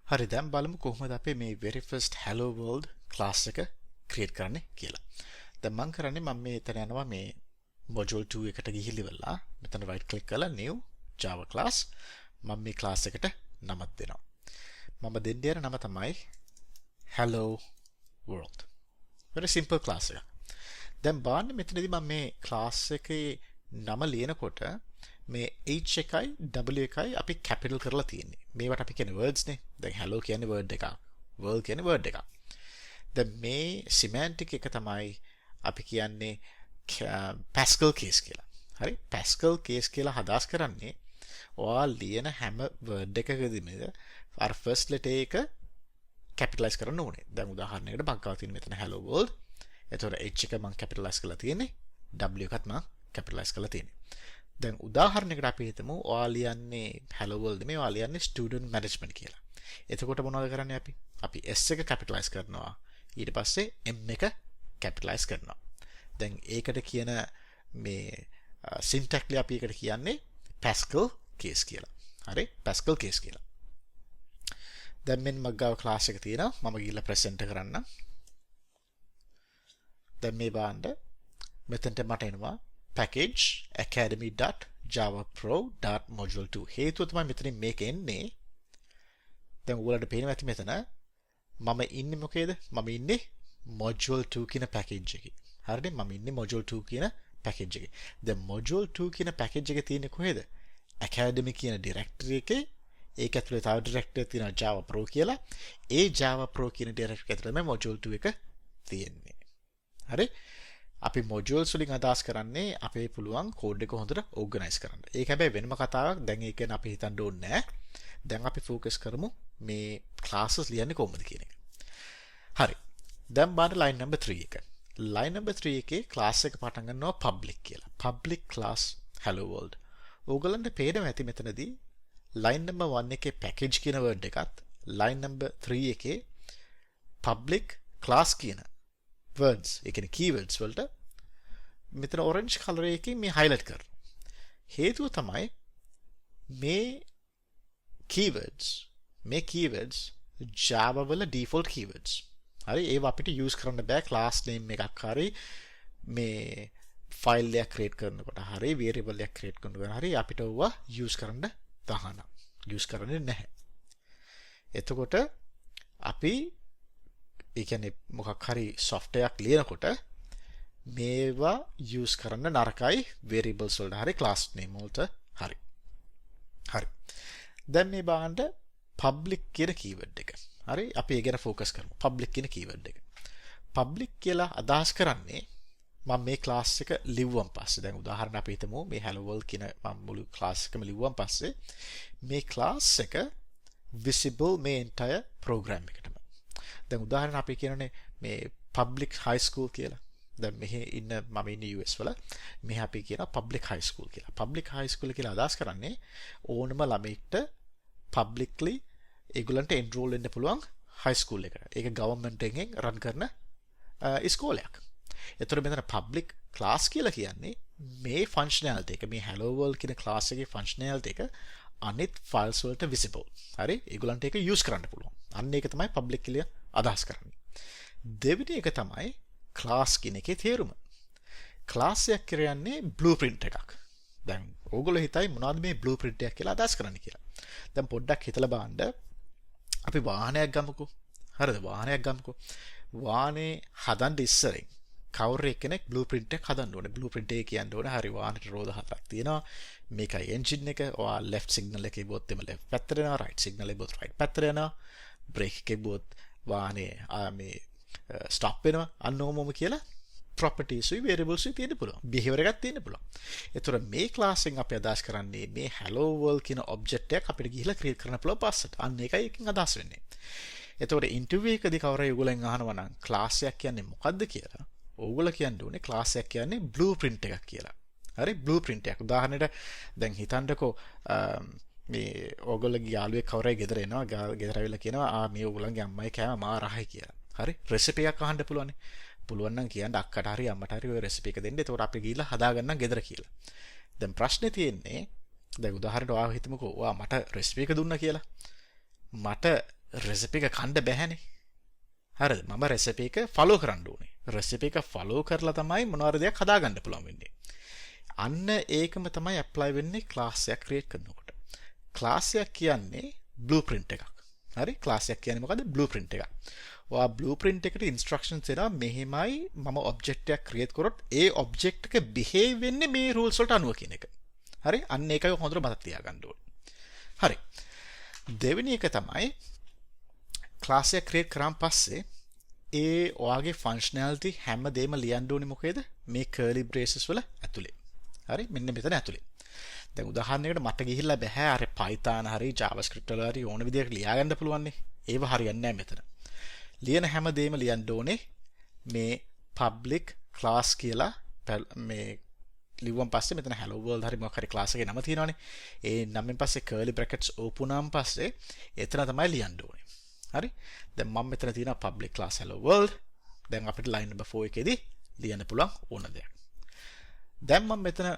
හරි දැන් බලමු කොහොමද අපි මේ very first hello world class එක create කරන්නේ කියලා. දැන් මම කරන්නේ මම මේ එතන යනවා මේ module 2 එකට ගිහිල්ලා මෙතන right click කරලා new java class මම මේ class එකට නමක් දෙනවා. මම දෙන්න යන නම තමයි hello world. very simple class එක. දැන් බලන්න මෙතනදී මම මේ class එකේ නම ලියනකොට මේ H එකයි W එකයි අපි capital කරලා තියෙන්නේ. මේවට අපි කියන්නේ words නේ. දැන් hello කියන්නේ word එකක්. world කියන්නේ word එකක්. දැන් මේ semantic එක තමයි අපි කියන්නේ Pascal case කියලා. හරි? Pascal case කියලා අදහස් කරන්නේ ඔයා ලියන හැම word එකකදීම අර first letter එක capitalize කරන්න ඕනේ. දැන් උදාහරණයකට මම ගාව තියෙන මෙතන hello world. එතකොට H එක මම capitalize කරලා තියෙන්නේ. W එකත් මම capitalize කරලා තියෙන්නේ. දැන් උදාහරණයකට අපි හිතමු ඔයා ලියන්නේ hello world මේ ඔයා ලියන්නේ student management කියලා. එතකොට මොනවද කරන්නේ අපි? අපි S එක capitalize කරනවා. ඊට පස්සේ M එක capitalize කරනවා. දැන් ඒකට කියන මේ syntaxly අපි ඒකට කියන්නේ Pascal case කියලා. හරි? Pascal case කියලා. දැන් මෙන්න මග්ගාව class එක තියෙනවා. මම ගිහලා present කරන්න. දැන් මේ බලන්න මෙතනට මට එනවා package academy.javapro.module2 හේතුව තමයි මෙතනින් මේක එන්නේ. දැන් ඔයාලට පේනවා ඇති මෙතන මම ඉන්නේ මොකේද? මම ඉන්නේ module 2 කියන package එකේ. හරිද? මම ඉන්නේ module 2 කියන package එකේ. දැන් module 2 කියන package එක තියෙන්නේ කොහෙද? academy කියන directory එකේ. ඒක ඇතුලේ තව directory එකක් තියෙනවා java pro කියලා. ඒ java pro කියන directory ඇතුලේ තමයි module 2 එක තියෙන්නේ. හරි? අපි modules වලින් අදහස් කරන්නේ අපේ පුළුවන් කෝඩ් එක හොඳට organize කරන්න. ඒක හැබැයි වෙනම කතාවක්. දැන් ඒක ගැන අපි හිතන්න ඕනේ නැහැ. දැන් අපි focus කරමු මේ classes ලියන්නේ කොහොමද කියන එක. හරි. දැන් බලන්න line number 3 එක. line number 3 එකේ class එක පටන් ගන්නවා public කියලා. public class hello world. ඕගලන්ට පේනවා ඇති මෙතනදී line number 1 එකේ package කියන word එකත් line number 3 එකේ public class කියන words ඒ කියන්නේ keywords වලට මෙතන orange color එකකින් මේ highlight කරනවා. හේතුව තමයි මේ keywords Java වල default keywords. හරි ඒවා අපිට use කරන්න බෑ class name එකක් හරි මේ file එකක් create කරනකොට හරි variable එකක් create කරනකොට හරි අපිට ඕවා use කරන්න තහනම්. use කරන්නේ නැහැ. එතකොට අපි ඒ කියන්නේ මොකක් හරි software එකක් ලියනකොට මේවා use කරන්න නරකයි variables වලට හරි class name වලට හරි. හරි. දැන් මේ බලන්න public කියන keyword එක. හරි අපි ඒ ගැන focus කරමු. public කියන keyword එක. public කියලා අදහස් කරන්නේ මම මේ class එක ලිව්වන් පස්සේ දැන් උදාහරණ අපි හිතමු මේ hello world කියන මම මුළු class එකම ලිව්වන් පස්සේ මේ class එක visible මේ entire program එකටම. දැන් උදාහරණ අපි කියනනේ මේ public high school කියලා. දැන් මෙහි ඉන්න මම ඉන්නේ US වල මෙහි අපි කියනවා public high school කියලා. public high school කියලා අදහස් කරන්නේ ඕනම ළමෙක්ට publicly ඒගොල්ලන්ට enroll වෙන්න පුළුවන් high school එකට. ඒක government එකෙන් run කරන ඉස්කෝලයක්. ඒතර මෙතන public class කියලා කියන්නේ මේ functionality එක මේ hello world කියන class එකේ functionality එක අනිත් files වලට visible. හරි? ඒගොල්ලන්ට ඒක use කරන්න පුළුවන්. අන්න ඒක තමයි public කියලා අදහස් කරන්නේ. දෙවෙනි එක තමයි class කියන එකේ තේරුම. class එක කියන්නේ blueprint එකක්. දැන් ඕගොල්ලෝ හිතයි මොනවද මේ blueprint එක කියලා අදහස් කරන්නේ කියලා. දැන් පොඩ්ඩක් හිතලා බලන්න. අපි වාහනයක් ගමුකෝ. හරිද? වාහනයක් ගමුකෝ. වාහනේ හදන්න ඉස්සරින් කවුරු කෙනෙක් blueprint එක හදන්න ඕනේ. blueprint එක කියන්න ඕනේ හරි වාහනේට රෝද හතරක් තියෙනවා. මේකයි engine එක. ඔයා left signal එකේ බොත් එම left පැත්තට යනවා. right signal එකේ බොත් right පැත්තට යනවා. brake එකේ බොත් වාහනේ මේ stop වෙනවා. අන්නෝමම කියලා properties උයි variables උයි තියෙන්න පුළුවන්. behavior එකක් තියෙන්න පුළුවන්. ඒතර මේ class එකෙන් අපි අදහස් කරන්නේ මේ hello world කියන object එකක් අපිට ගිහිලා create කරන්න පුළුවන් පස්සට. අන්න ඒකයි එකකින් අදහස් වෙන්නේ. ඒතකොට interview එකදී කවුරුයි ඔයගොල්ලන් අහනවා නම් class එකක් කියන්නේ මොකද්ද කියලා ඕගොල්ලෝ කියන්න ඕනේ class එකක් කියන්නේ blueprint එකක් කියලා. හරි blueprint එකක්. උදාහරණයට දැන් හිතන්නකෝ මේ ඕගොල්ලෝගේ යාළුවෙක් කවුරුයි ගෙදර එනවා. ගෙදර ඇවිල්ලා කියනවා මේ ඕගොල්ලන්ගේ අම්මයි කෑම මා රහයි කියලා. හරි රෙසිපි එකක් අහන්න පුළුවන්. පුළුවන් නම් කියන්න අක්කට හරි අම්මට හරි ඔය රෙසිපි එක දෙන්න. එතකොට අපි ගිහිල්ලා හදාගන්නම් ගෙදර කියලා. දැන් ප්‍රශ්නේ තියෙන්නේ දැන් උදාහරණයක් ඔයාව හිතමුකෝ ඔයා මට රෙසිපි එක දුන්නා කියලා. මට රෙසිපි එක කන්න බැහැනේ. හරිද? මම රෙසිපි එක ෆලෝ කරන්න ඕනේ. රෙසිපි එක ෆලෝ කරලා තමයි මොනවාරි දෙයක් හදාගන්න පුළුවන් වෙන්නේ. අන්න ඒකම තමයි ඇප්ලයි වෙන්නේ ක්ලාස් එකක් ක්‍රියේට් කරනකොට. ක්ලාස් එකක් කියන්නේ බ්ලූප්‍රින්ට් එකක්. හරි? ක්ලාස් එකක් කියන්නේ මොකද්ද? බ්ලූප්‍රින්ට් එකක්. ඔයා බ්ලූප්‍රින්ට් එකට ඉන්ස්ට්‍රක්ෂන්ස් එනවා මෙහෙමයි මම ඔබ්ජෙක්ට් එකක් ක්‍රියේට් කරොත් ඒ ඔබ්ජෙක්ට් එක බිහේව් වෙන්නේ මේ රූල්ස් වලට අනුව කියන එක. හරි? අන්න ඒකයි හොඳට මතක තියාගන්න ඕනේ. හරි. දෙවෙනි එක තමයි ක්ලාස් එක ක්‍රියේට් කරාන් පස්සේ ඒ ඔයාගේ ෆන්ක්ෂනැලිටි හැමදේම ලියන්න ඕනේ මොකේද? මේ කර්ලි බ්‍රේසස් වල ඇතුලේ. හරි? මෙන්න මෙතන ඇතුලේ. දැන් උදාහරණයකට මට ගිහිල්ලා බෑ අර Python හරි JavaScript වල හරි ඕන විදිහකට ලියාගන්න පුළුවන් නේ. ඒව හරියන්නේ නැහැ මෙතන. ලියන හැමදේම ලියන්න ඕනේ මේ public class කියලා මේ ලිව්වන් පස්සේ මෙතන hello world හරි මොකක් හරි class එකේ නම තියෙනවානේ. ඒ නමෙන් පස්සේ curly brackets open වුණාන් පස්සේ එතන තමයි ලියන්න ඕනේ. හරි? දැන් මම මෙතන තියෙනවා public class hello world. දැන් අපිට line number 4 එකේදී ලියන්න පුළුවන් ඕන දෙයක්. දැන් මම මෙතන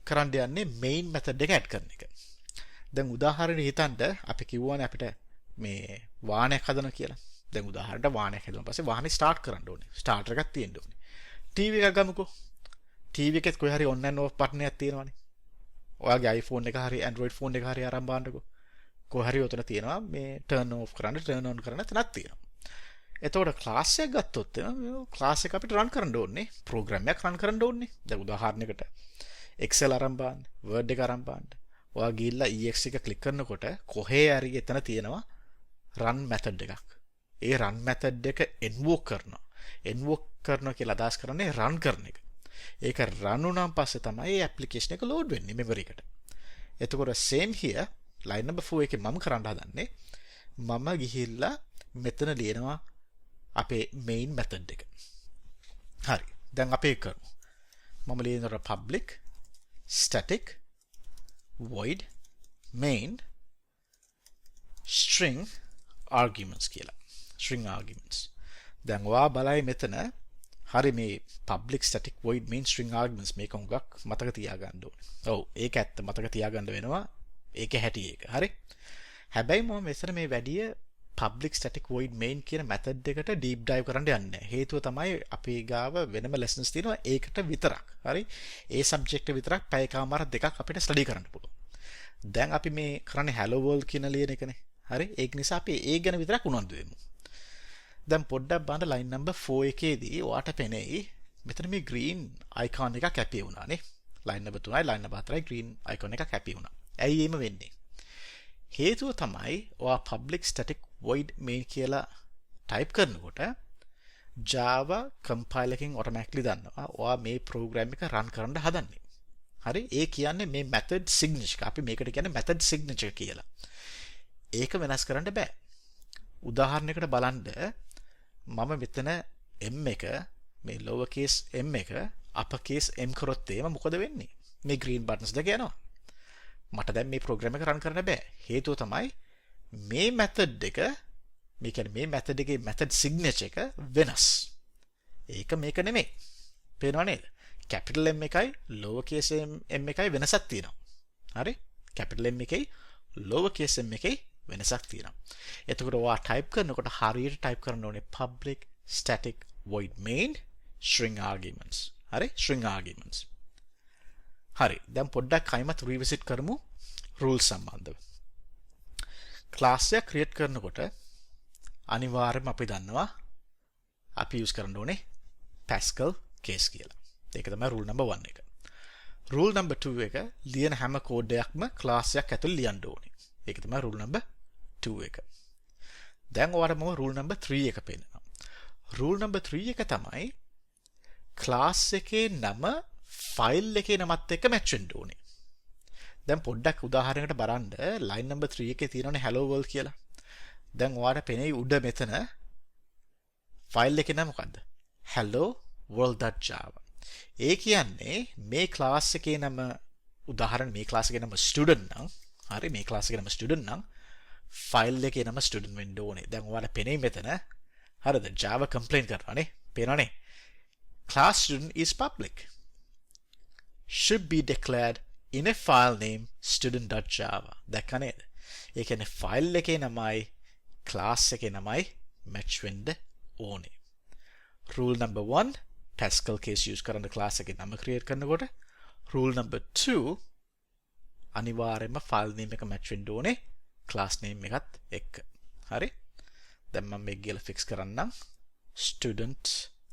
කරන්න යන්නේ main method එක add කරන එක. දැන් උදාහරණයක් හිතන්න අපි කිව්වනේ අපිට මේ වාහනයක් හදන්න කියලා. දැන් උදාහරණයට වාහනයක් හදුවාන් පස්සේ වාහනේ ස්ටාර්ට් කරන්න ඕනේ. ස්ටාර්ටර් එකක් තියෙන්න ඕනේ. ටීවී එකක් ගමුකෝ. ටීවී එකෙත් කොහේ හරි on and off බටන් එකක් තියෙනවානේ. ඔයාගේ iPhone එක හරි Android phone එක හරි අරන් බලන්නකෝ. කොහේ හරි උතන තියෙනවා මේ turn off කරන්න turn on කරන්න තැනක් තියෙනවා. එතකොට ක්ලාස් එකක් ගත්තොත් ක්ලාස් එක අපිට run කරන්න ඕනේ. ප්‍රෝග්‍රෑම් එකක් run කරන්න ඕනේ. දැන් උදාහරණයකට Excel අරන් බලන්න, Word එක අරන් බලන්න. ඔයා ගිහිල්ලා ex එක ක්ලික් කරනකොට කොහේ හරි එතන තියෙනවා run method එකක්. ඒ run method එක invoke කරනවා. invoke කරනවා කියලා අදහස් කරන්නේ run කරන එක. ඒක run වුණාන් පස්සේ තමයි මේ application එක load වෙන්නේ memory එකට. එතකොට same here line number 4 එකේ මම කරන්න හදන්නේ මම ගිහිල්ලා මෙතන ලියනවා අපේ main method එක. හරි. දැන් අපි ඒක කරමු. මම ලියනවා public static void main string arguments කියලා. string arguments. දැන් ඔයා බලයි මෙතන හරි මේ public static void main string arguments මේක උගක් මතක තියාගන්න ඕනේ. ඔව් ඒක ඇත්ත මතක තියාගන්න වෙනවා. ඒක හැටි ඒක. හරි. හැබැයි මම මෙතන මේ වැඩිය public static void main කියන method එකට deep dive කරන්න යන්නේ නැහැ. හේතුව තමයි අපි ගාව වෙනම lessons තියෙනවා ඒකට විතරක්. හරි. ඒ subject එක විතරක් පැය කමාර දෙකක් අපිට study කරන්න පුළුවන්. දැන් අපි මේ කරන්නේ hello world කියන ලියන එකනේ. හරි. ඒක නිසා අපි ඒ ගැන විතරක් උනන්දු වෙමු. දැන් පොඩ්ඩක් බලන්න line number 4 එකේදී ඔයාට පෙනෙයි මෙතන මේ green icon එකක් happy වුණානේ. line number 3යි line number 4යි green icon එකක් happy වුණා. ඇයි එහෙම වෙන්නේ? හේතුව තමයි ඔයා public static void main කියලා type කරනකොට Java compiler එකෙන් automatically දන්නවා ඔයා මේ program එක run කරන්න හදන්නේ. හරි? ඒ කියන්නේ මේ method signature. අපි මේකට කියන්නේ method signature කියලා. ඒක වෙනස් කරන්න බෑ. උදාහරණයකට බලන්න මම මෙතන m එක මේ lower case m එක upper case m කරොත් එහෙම මොකද වෙන්නේ? මේ green buttons දෙක යනවා. මට දැන් මේ program එක run කරන්න බෑ. හේතුව තමයි මේ method එක මේ කියන්නේ මේ method එකේ method signature එක වෙනස්. ඒක මේක නෙමෙයි. පේනව නේද? capital M එකයි lower case m එකයි වෙනසක් තියෙනවා. හරි? capital M එකයි lower case m එකයි වෙනසක් තියෙනවා. එතකොට ඔයා type කරනකොට හරියට type කරන්න ඕනේ public static void main string arguments. හරි? string arguments. හරි. දැන් පොඩ්ඩක් කයිමත් revisit කරමු rules සම්බන්ධව. class එක create කරනකොට අනිවාර්යයෙන්ම අපි දන්නවා අපි use කරන්න ඕනේ Pascal case කියලා. ඒක තමයි rule number 1 එක. rule number 2 එක ලියන හැම කෝඩ් එකක්ම class එකක් ඇතුළේ ලියන්න ඕනේ. ඒක තමයි rule number 2 එක. දැන් ඔයාලට මම rule number 3 එක පෙන්නනවා. rule number 3 එක තමයි class එකේ නම file එකේ නමත් එක්ක match වෙන්න ඕනේ. දැන් පොඩ්ඩක් උදාහරණයකට බලන්න line number 3 එකේ තියෙනනේ hello world කියලා. දැන් ඔයාලට පෙනෙයි උඩ මෙතන file එකේ නම මොකද්ද? hello world.java. ඒ කියන්නේ මේ class එකේ නම උදාහරණ මේ class එකේ නම student නම් හරි මේ class එකේ නම student නම් file එකේ නම student වෙන්න ඕනේ. දැන් ඔයාලට පෙනෙයි මෙතන හරිද? Java complain කරනවානේ. පේනවනේ? class student is public. should be declared in a file name student.java. දැක්ක නේද? ඒ කියන්නේ file එකේ නමයි class එකේ නමයි match වෙන්න ඕනේ. Rule number 1 Pascal case use කරන්න class එකේ නම create කරනකොට. Rule number 2 අනිවාර්යයෙන්ම file name එක match වෙන්න ඕනේ class name එකත් එක්ක. හරි? දැන් මම මේක ගිහලා fix කරන්නම්. Student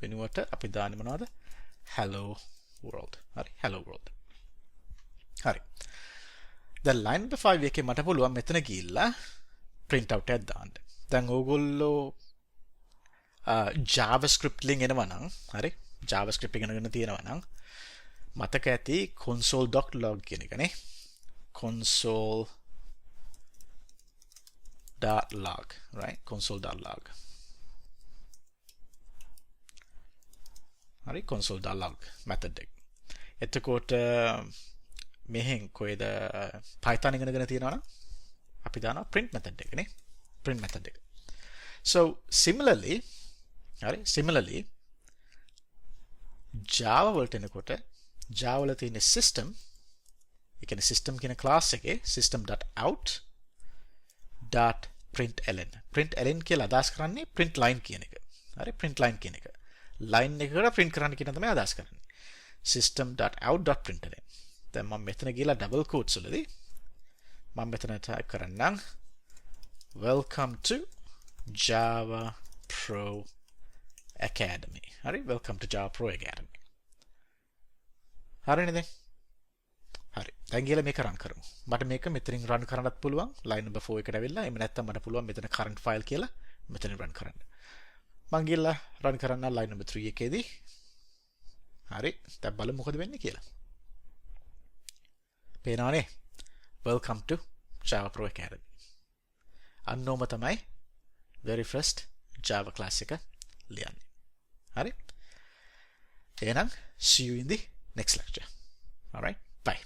වෙනුවට අපි දාන්නේ මොනවද? Hello world. හරි? Hello world. හරි. දැන් line number 5 එකේ මට පුළුවන් මෙතන ගිහිල්ලා print out එකක් දාන්න. දැන් ඕගොල්ලෝ JavaScript ලින් එනවා නම් හරි? JavaScript ඉගෙනගෙන තියෙනවා නම් මතක ඇති console.log කියන එකනේ. console.log, right? console.log. හරි console.log method එක. එතකොට මෙහෙන් කොයිද Python ඉගෙනගෙන තියෙනවා නම් අපි දානවා print method එකනේ. print method එක. So similarly Java වලට එනකොට Java වල තියෙන system ඒ කියන්නේ system කියන class එකේ system.out.println println කියලා අදහස් කරන්නේ print line කියන එක. හරි print line කියන එක. line එකකට print කරන්න කියන තමයි අදහස් කරන්නේ. system.out.println. දැන් මම මෙතන ගිහලා double quotes වලදී මම මෙතන type කරන්නම් welcome to Java Pro Academy. හරි welcome to Java Pro Academy. හරිනේ දැන්. හරි. දැන් ගිහලා මේක run කරමු. මට මේක මෙතනින් run කරන්නත් පුළුවන් line number 4 එකට ඇවිල්ලා. එහෙම නැත්නම් මට පුළුවන් මෙතන current file කියලා මෙතනින් run කරන්න. මම ගිහලා run කරන්න line number 3 එකේදී. හරි. දැන් බලමු මොකද වෙන්නේ කියලා. පේනවනේ? Welcome to Java Pro Academy. අන්නෝම තමයි very first Java class එක ලියන්නේ. හරි? එහෙනම් see you in the next lecture. All right? Bye.